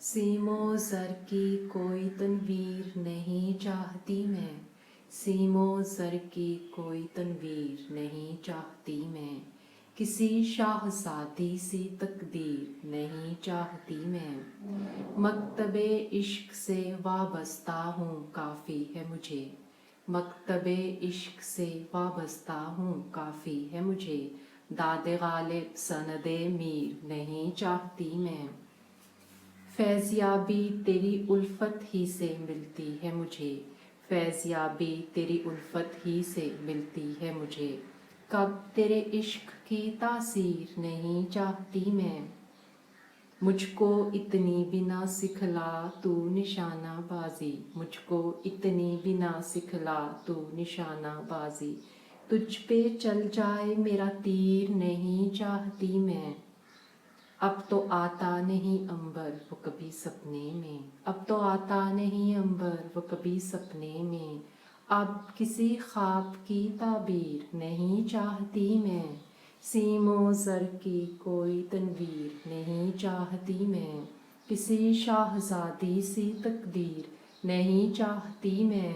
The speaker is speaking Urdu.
سیمو زر کی کوئی تنویر نہیں چاہتی میں، سیمو زر کی کوئی تنویر نہیں چاہتی میں، کسی شاہزادی سی تقدیر نہیں چاہتی میں، مکتب عشق سے وابستہ ہوں کافی ہے مجھے، مکتب عشق سے وابستہ ہوں کافی ہے مجھے، داد غالب سند میر نہیں چاہتی میں، فیض یابی تیری الفت ہی سے ملتی ہے مجھے، فیض یابی تیری الفت ہی سے ملتی ہے مجھے، کب تیرے عشق کی تاثیر نہیں چاہتی میں، مجھ کو اتنی بھی نہ سکھلا تو نشانہ بازی، مجھ کو اتنی بھی نہ سکھلا تو نشانہ بازی، تجھ پہ چل جائے میرا تیر نہیں چاہتی میں، اب تو آتا نہیں عنبر وہ کبھی سپنے میں، اب تو آتا نہیں عنبر وہ کبھی سپنے میں، اب کسی خواب کی تعبیر نہیں چاہتی میں، سیم و زر کی کوئی تنویر نہیں چاہتی میں، کسی شاہزادی سی تقدیر نہیں چاہتی میں،